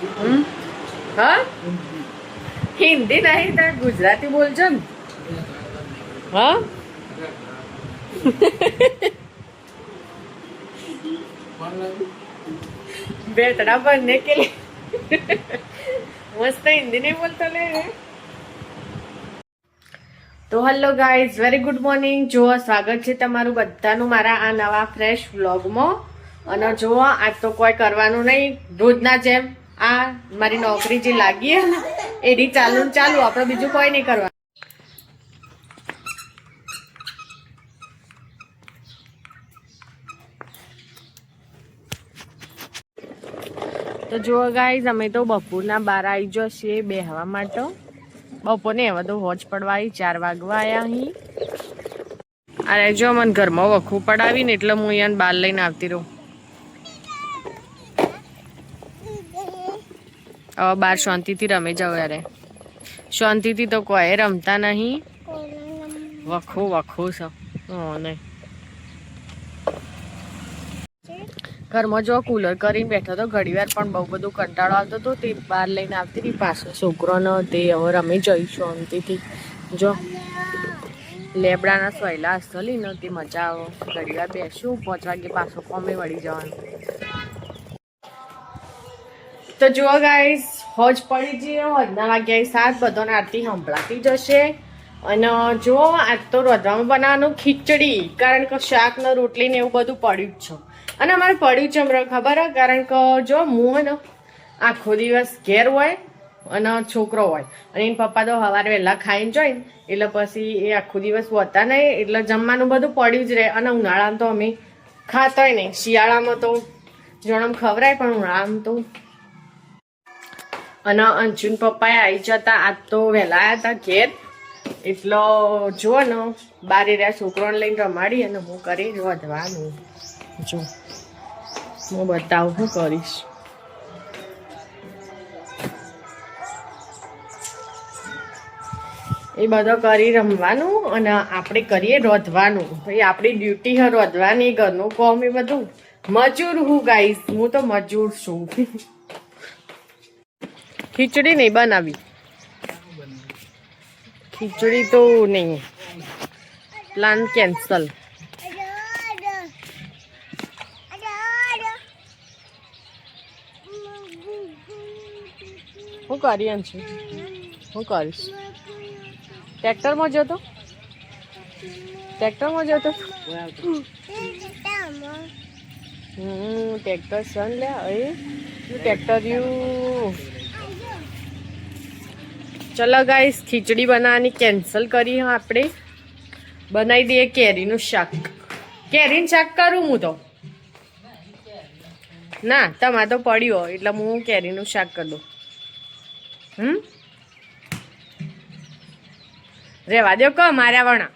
હા હિન્દી નહીં તમે ગુજરાતી બોલજો ને હા બેટડા बनने के लिए मस्त हिंदी नहीं बोलता ले તો hello guys very good morning જો સ્વાગત છે તમારું બધાનું મારા આ નવા ફ્રેશ વ્લોગમાં અને જો આજ તો કોઈ કરવાનું નહીં રોજના જેમ આ મારી નોકરી જે લાગી હે ને એની ચાલુ આપણે બીજું કોઈ નહીં કરવાનું તો જુઓ ગાઈઝ અમે તો બપોરના 12 આવી જશે બેહવા માટે બપોરને હવે તો હોજ પડવા આવી 4 વાગવા આવ્યા અહીં અરે જો મને ઘરમાં વખું પડાવીને એટલે હું અહીંયા બહાર લઈને આવતી રહું હવે બહાર શાંતિથી રમે જાવ યારે શાંતિથી તો કોઈ રમતા નહીં વખું છે નહીં ઘરમાં જો કુલર કરીને બેઠો તો ઘડી વાર પણ બહુ બધું કંટાળો આવતો હતો તે બહાર લઈને આવતી હતી પાછો છોકરોનો તે હવે રમી જઈશું શાંતિથી જો લેબડાના સોયલા હસલી ને તે મજા આવે ઘડી વાર બેસું 5 વાગે પાછો કોમે વળી જવાનું તો જુઓ ગાઈસ હોજ પડી જઈએ હોજના વાગ્યા 7 બધાને આરતી સંભળાતી જશે અને જો આજ તો રોધવામાં બનાવવાનું ખીચડી કારણ કે શાક ને રોટલી ને એવું બધું પડ્યું જ છે અને અમારે પડ્યું છે હમણાં ખબર હે કારણ કે જો હું ને આખો દિવસ ઘેર હોય અને છોકરો હોય અને એના પપ્પા તો સવારે વહેલા ખાઈને જાય ને એટલે પછી એ આખો દિવસ હોતા નહીં એટલે જમવાનું બધું પડ્યું જ રહે અને ઉનાળામાં તો અમે ખાતા હોય નહીં શિયાળામાં તો જણમ ખવરાય પણ ઉનાળામાં તો અને અંશુન પપ્પાએ આવી જતા આજ તો વહેલા આવ્યા હતા ઘેર એટલો જો ને બારે રહ્યા છોકરોને લઈને રમાડી અને હું કરી વધવાનું જો હું બતાવું શું કરીશ એ બધો કરી રમવાનું અને આપણે કરીએ રોધવાનું ભાઈ આપણી ડ્યુટી હે રોધવાની ઘરનું કામ એ બધું મજૂર હું ગાઈશ હું તો મજૂર છું ખીચડી નહીં બનાવી ખીચડી તો નહીં પ્લાન કેન્સલ હું કરી છું હું કરીશ ટ્રેક્ટરમાં જતો ટ્રેક્ટર સન લે એ ટ્રેક્ટર યુ ચલો ગાઈસ ખીચડી બનાવવાની કેન્સલ કરી આપણે બનાવી દઈએ કેરીનું શાક કેરીનું શાક કરું હું તો ના તમારે તો પડ્યો એટલે હું કેરીનું શાક કરી દઉં રેવા દો ક માર્યા વણા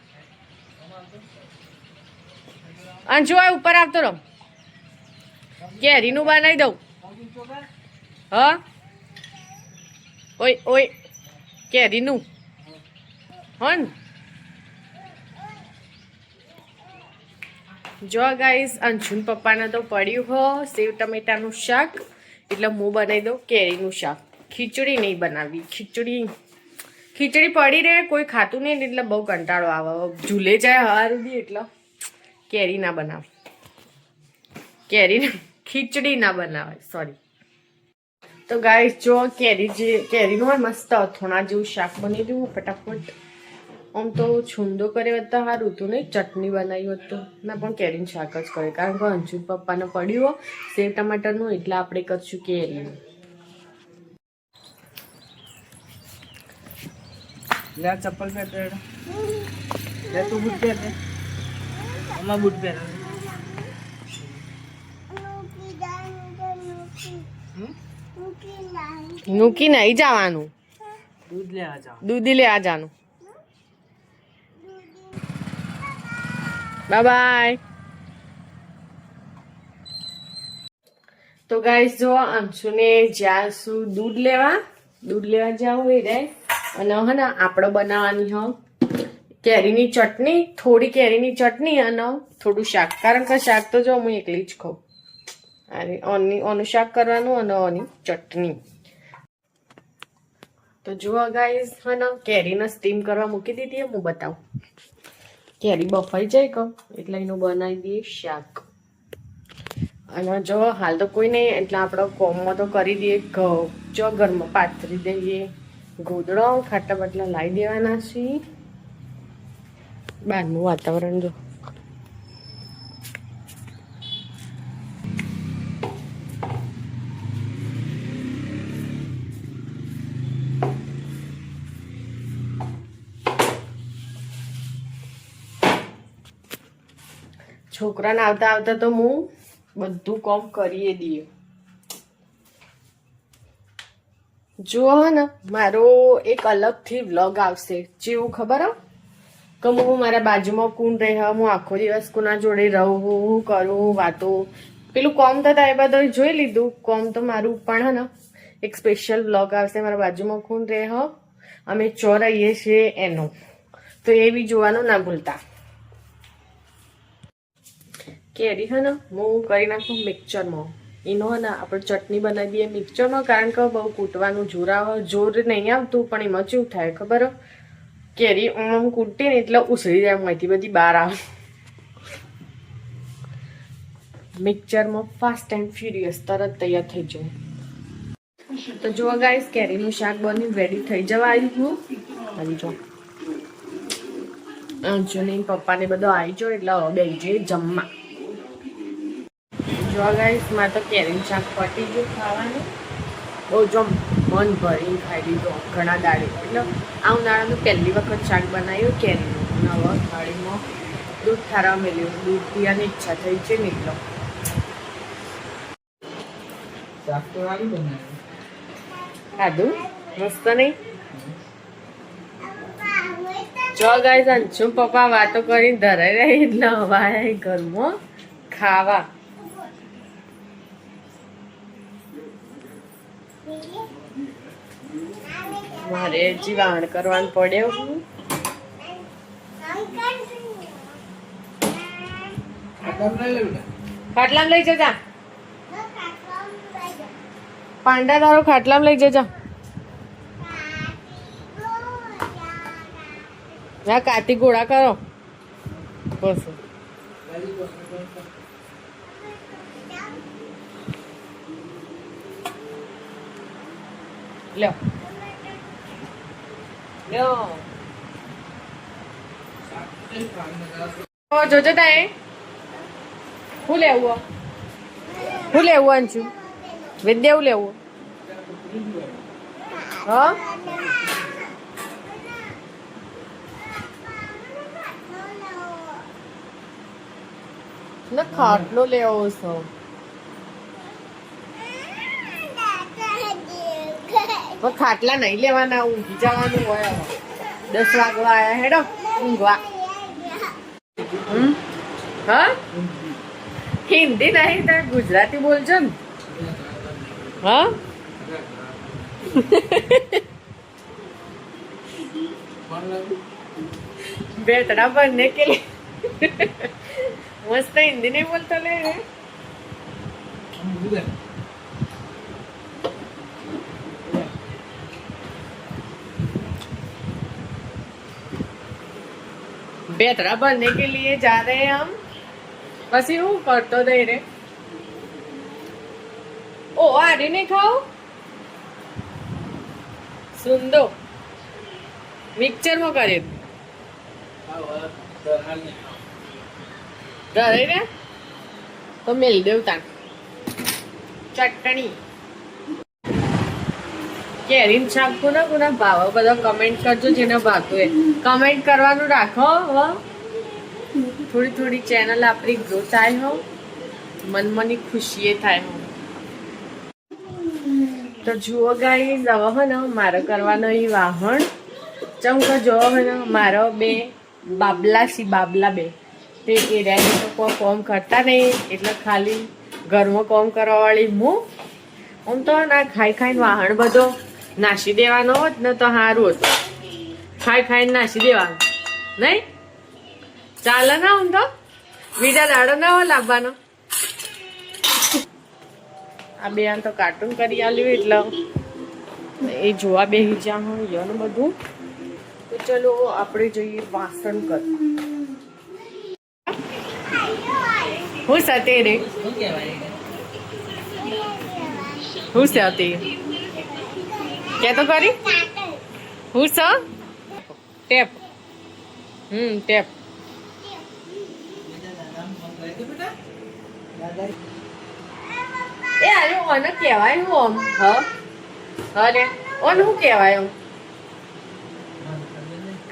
અંશુ ઉપર આવતો રહો કેરીનું બનાવી દઉં હ ઓય કેરીનું હન જો ગાઈસ અંશુન પપ્પાને તો પડ્યું હો સેવ ટમેટાનું શાક એટલે હું બનાવી દઉં કેરીનું શાક ખીચડી નહીં બનાવી ખીચડી પડી રહે કોઈ ખાતું નહીં એટલે બહુ કંટાળો આવે ઝૂલે જાય હારું બી એટલે કેરી ના બનાવે ખીચડી ના બનાવે સોરી તો ગાઈસ જો કેરીનું હોય મસ્ત અથોણા જેવું શાક બની દઉં ફટાફટ આમ તો છૂંદો કરે હતા સારું હતું નહીં ચટણી બનાવી હતું મેં પણ કેરીનું શાક જ કરે કારણ કે અંશુ પપ્પાને પડ્યું હોય સેવ ટમાટરનું એટલે આપણે કરશું કેરીનું ले चप्पल पहन ले तू बूट पहन ले मम्मा बूट पहन નુકી નહીં જવાનું દૂધ લેવા જવાનું બાય બાય તો ગાઈસ જો અંશુને જ્યાં દૂધ લેવા જાવું એ રહે અને હે ને આપણે બનાવવાની હ કેરીની ચટણી થોડી કેરીની ચટણી અને થોડું શાક કારણ કે શાક તો જો હું એકલી જ ખાઉં અને ઓનું શાક કરવાનું અને ઓની ચટણી. તો જુઓ ગાઈસ હે ને કેરીને સ્ટીમ કરવા મૂકી દીધી. હું બતાવું. કેરી બફાઈ જાય કે એટલે એનું બનાવી દઈએ શાક. અને જો હાલ તો કોઈ નહીં એટલે આપણે કોમમાં તો કરી દઈએ ઘઉં. જો ઘરમાં પાથરી દઈએ ગોદડો. ખાટા બાટલા લાવી દેવાના છીએ. બહારનું વાતાવરણ જો. છોકરાને આવતા આવતા તો હું બધું કામ કરીએ દઈએ. જુઓ ને મારો એક અલગથી વ્લોગ આવશે. જેવું ખબર હો કે હું મારા બાજુમાં કોણ રહે, હું આખો દિવસ કોના જોડે રહું, હું કરું વાતો. પેલું કોમ થતા એ બધું જોઈ લીધું. કોમ તો મારું પણ હે ને એક સ્પેશિયલ વ્લોગ આવશે. મારા બાજુમાં કોણ રહે, અમે ચો રહીએ છીએ એનો. તો એ બી જોવાનું ના ભૂલતા. કેરી હે ને હું કરી નાખું મિક્સચરમાં. એનો હે ને આપણે ચટણી બનાવી દઈએ મિક્સચરમાં. કારણ કે બહુ કૂટવાનું જોર આવે. જોર નહીં આવતું પણ એમાં શું થાય ખબર? કેરી આમ કૂટી ને એટલે ઉસળી જાય એમાંથી બધી બહાર આવે. મિક્સચરમાં ફાસ્ટ એન્ડ ફ્યુરિયસ તરત તૈયાર થઈ જાય. તો જુઓ ગાઈસ કેરીનું શાક બની રેડી થઈ જવા આવ્યું. આવી જો અંજુની પપ્પાને બધો આવી જો એટલે બેસી જઈએ જમવા. જો ગાઈસ મારે તો કેરીનું શાક પટી ગયું ખાવાનું. બહુ જો મન ભરીને ખાઈ લીધું ઘણા દાડે. એટલે આ ઉનાળાનું પહેલી વખત શાક બનાવ્યું કેરીનું. નવા થાળીમાં દૂધ ઠારવા મેળ્યું. દૂધ પીવાની ઈચ્છા થઈ છે ને એટલો. ખાધું મસ્ત નહીં? જો ગાઈસ અંશુ પપ્પા વાતો કરીને ધરાઈ રહી એટલે હવાય ઘરમાં ખાવા. મારે હજી વાહણ કરવાનું પડ્યો. ખાટલામાં લઈ જજા. પાંડા તારો ખાટલામાં લઈ જજા. ના કાતી ઘોડા કરો બસ. લ્યો જોજો તાએ શું લેવું? શું લેવું અંશુ? વિદ્યા શું લેવું? હા ખાટલો લેવો છો? ખાટલા નહીં લેવાના. ઊંઘી જવાનું હોય. 10 વાગવા આયા. હેડો ઊંઘવા. હા હિન્દી નહીં તો ગુજરાતી બોલજો ને. હા બેટડા बनने के लिए मस्त हिंदी नहीं बोलता ले. बेहतरा बनने के लिए जा रहे हैं हम. પછી હું કરતો દઈ રે. ઓ આડી નહીં ખાઓ. સુંદો મિક્સચર માં કરી ધરાઈ રે તો મેલ દેવ તાન ચટણી. કેરીન શાક કોના કોના ભાવ બધા કમેન્ટ કરજો. જેને ભાવતું એ કમેન્ટ કરવાનું રાખો. થોડી થોડી ચેનલ આપણી ગ્રો થાય હો. મનની ખુશીએ થાય હો. તો જુઓ ગાઈસ હવે હે ને મારે કરવાનો એ વાહણ ચમકો જોવો હે ને મારો બે બાબલા સી બાબલા બે તે એરિયા તો કોઈ કોમ કરતા નહીં એટલે ખાલી ઘરમાં કોમ કરવાવાળી હું. આમ તો ના ખાઈ ખાઈને વાહણ બધો નાસી દેવાનો હોત ને તો સારું હતું. ખાઈ ખાઈને નાસી દેવાનું નહીં ચાલે ના. આમ તો બીજા દાડો ના હોય લાવવાનો. આ બે તો કાર્ટૂન કરી આલ્યું એટલે એ જોવા બેસી જ્યાં હોય એનું બધું. તો ચલો આપણે જઈએ વાસણ કર. હું સાથે રે હું સાથે કે તો કરી હું સ ટેપ ટેપ એ અરે ઓને કહેવાય હું આમ અરે ઓને શું કહેવાય આમ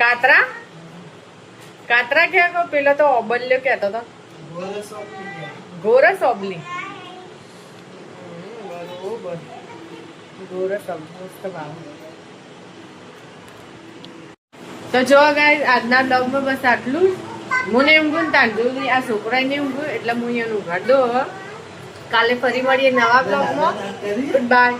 કાતરા કાતરા કે પેલો તો ઓબલ્યો કહેતો હતો ગોરસ ઓબલી બરોબર ગોરસ મસ્ત ભાવ. તો જો ગાઈસ આજના બ્લોગમાં બસ આટલું જ. મને એમ ગુણ તાંડું આ છોકરાને એમ ગુણ એટલે હું અહીંયા ઉઘાડ દો. કાલે ફરી મળીએ નવા બ્લોગમાં. Good bye.